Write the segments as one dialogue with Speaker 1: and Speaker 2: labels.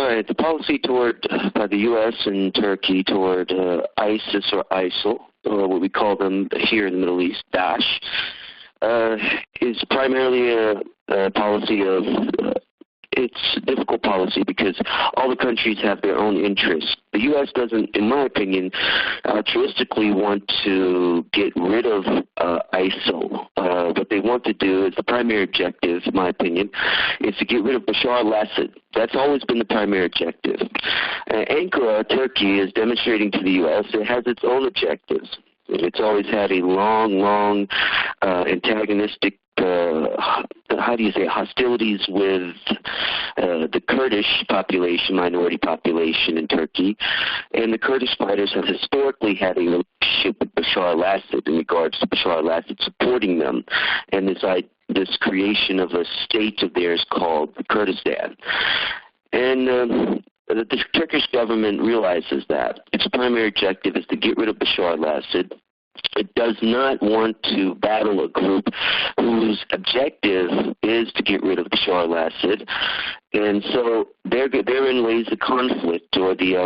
Speaker 1: All right, the policy by the U.S. and Turkey toward ISIS or ISIL, or what we call them here in the Middle East, Daesh, is primarily a policy of it's a difficult policy because all the countries have their own interests. The U.S. doesn't, in my opinion, altruistically want to get rid of ISIL. What they want to do is the primary objective, in my opinion, is to get rid of Bashar al-Assad. That's always been the primary objective. Ankara, Turkey, is demonstrating to the U.S. it has its own objectives. It's always had a long, antagonistic hostilities with the Kurdish population, minority population in Turkey. And the Kurdish fighters have historically had a relationship with Bashar al-Assad in regards to Bashar al-Assad supporting them and this creation of a state of theirs called Kurdistan. And the Turkish government realizes that its primary objective is to get rid of Bashar al-Assad. It does not want to battle a group whose objective is to get rid of Bashar al-Assad, and so therein lays the conflict or the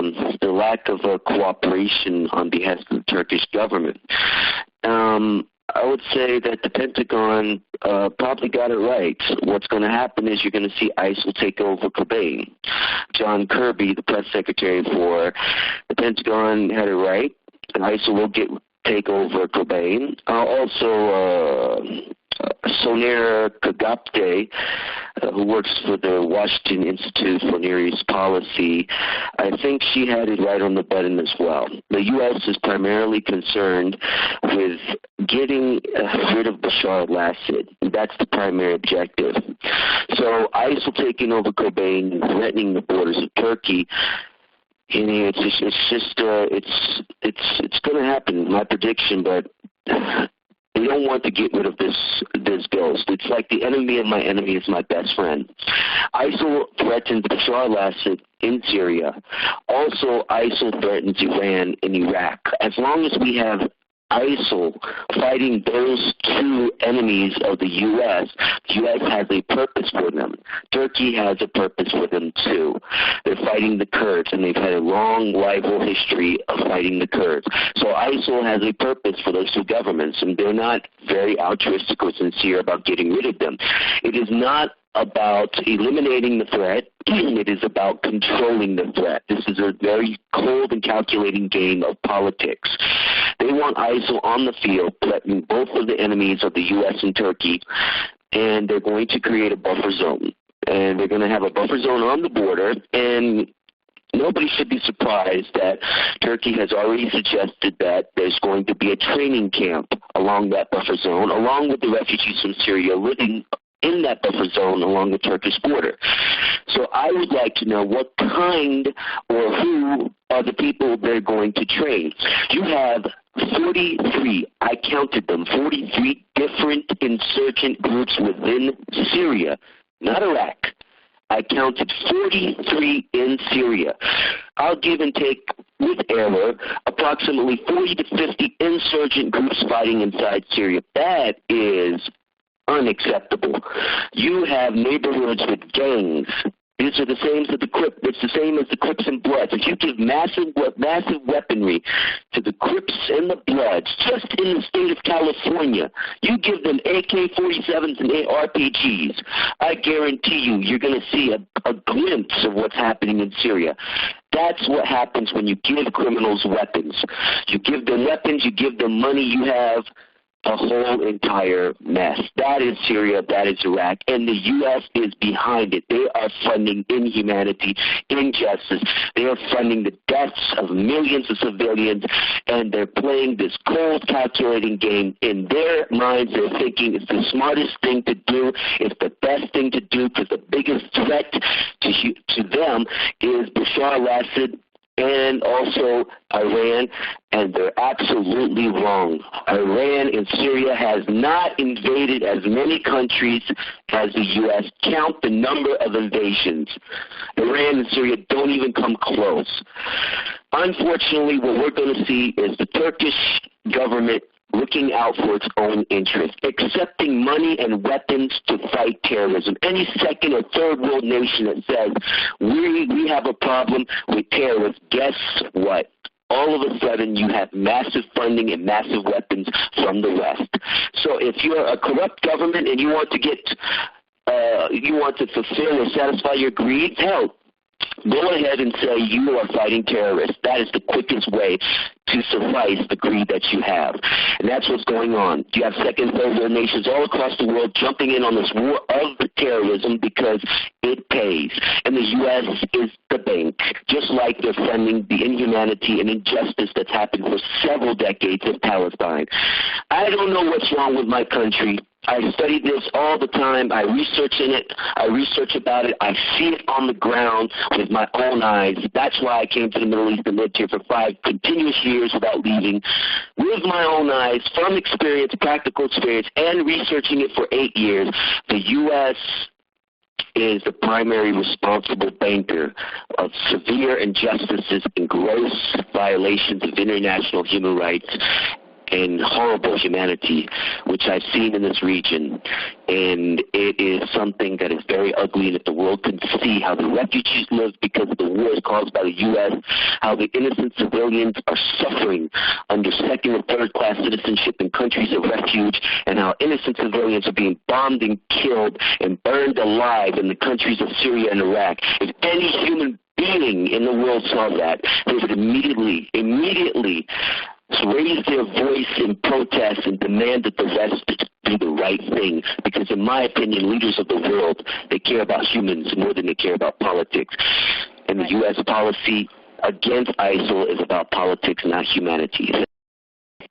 Speaker 1: lack of cooperation on behalf of the Turkish government. I would say that the Pentagon probably got it right. What's going to happen is you're going to see ISIL take over Kobane. John Kirby, the press secretary for the Pentagon, had it right. And ISIL will take over Kobane. Sonia Kagapte, who works for the Washington Institute for Near East Policy, I think she had it right on the button as well. The U.S. is primarily concerned with getting rid of Bashar al-Assad. That's the primary objective. So ISIL taking over Kobane and threatening the borders of Turkey, and it's going to happen, my prediction, but they don't want to get rid of this ghost. It's like the enemy of my enemy is my best friend. ISIL threatens Bashar al-Assad in Syria. Also, ISIL threatens Iran and Iraq. As long as we have ISIL fighting those two enemies of the U.S. has a purpose for them. Turkey has a purpose for them too. They're fighting the Kurds, and they've had a long rival history of fighting the Kurds. So ISIL has a purpose for those two governments, and they're not very altruistic or sincere about getting rid of them. It is not about eliminating the threat. It is about controlling the threat. This is a very cold and calculating game of politics. They want ISIL on the field, threatening both of the enemies of the U.S. and Turkey, and they're going to create a buffer zone. And they're going to have a buffer zone on the border, and nobody should be surprised that Turkey has already suggested that there's going to be a training camp along that buffer zone, along with the refugees from Syria living in that buffer zone along the Turkish border. So I would like to know what kind or who are the people they're going to train. You have 43, I counted them, 43 different insurgent groups within Syria, not Iraq. I counted 43 in Syria. I'll give and take, with error, approximately 40 to 50 insurgent groups fighting inside Syria. That is unacceptable. You have neighborhoods with gangs. These are the same as the Crips. It's the same as the Crips and Bloods. If you give massive weaponry to the Crips and the Bloods, just in the state of California, you give them AK-47s and RPGs, I guarantee you're going to see a glimpse of what's happening in Syria. That's what happens when you give criminals weapons. You give them weapons, you give them money, you have a whole entire mess. That is Syria, that is Iraq, and the U.S. is behind it. They are funding inhumanity, injustice. They are funding the deaths of millions of civilians, and they're playing this cold, calculating game. In their minds, they're thinking it's the smartest thing to do, it's the best thing to do, because the biggest threat to them is Bashar al-Assad and also Iran, and they're absolutely wrong. Iran and Syria has not invaded as many countries as the U.S. Count the number of invasions. Iran and Syria don't even come close. Unfortunately, what we're going to see is the Turkish government looking out for its own interest, accepting money and weapons to fight terrorism. Any second or third world nation that says we have a problem with terrorists, guess what? All of a sudden you have massive funding and massive weapons from the West. So if you're a corrupt government and you want to fulfill or satisfy your greed, hell, go ahead and say you are fighting terrorists. That is the quickest way to suffice the greed that you have. And that's what's going on. You have second and third world nations all across the world jumping in on this war of the terrorism because it pays. And the U.S. is the bank, just like they're funding the inhumanity and injustice that's happened for several decades in Palestine. I don't know what's wrong with my country. I study this all the time. I research in it. I research about it. I see it on the ground with my own eyes. That's why I came to the Middle East and lived here for 5 continuous years without leaving, with my own eyes, from experience, practical experience, and researching it for 8 years. The U.S. is the primary responsible banker of severe injustices and gross violations of international human rights and horrible humanity, which I've seen in this region. And it is something that is very ugly, and if the world can see how the refugees live because of the wars caused by the U.S., how the innocent civilians are suffering under second or third class citizenship in countries of refuge, and how innocent civilians are being bombed and killed and burned alive in the countries of Syria and Iraq. If any human being in the world saw that, they would immediately raise their voice in protest and demand that the West do the right thing. Because in my opinion, leaders of the world, they care about humans more than they care about politics. And the U.S. policy against ISIL is about politics, not humanity.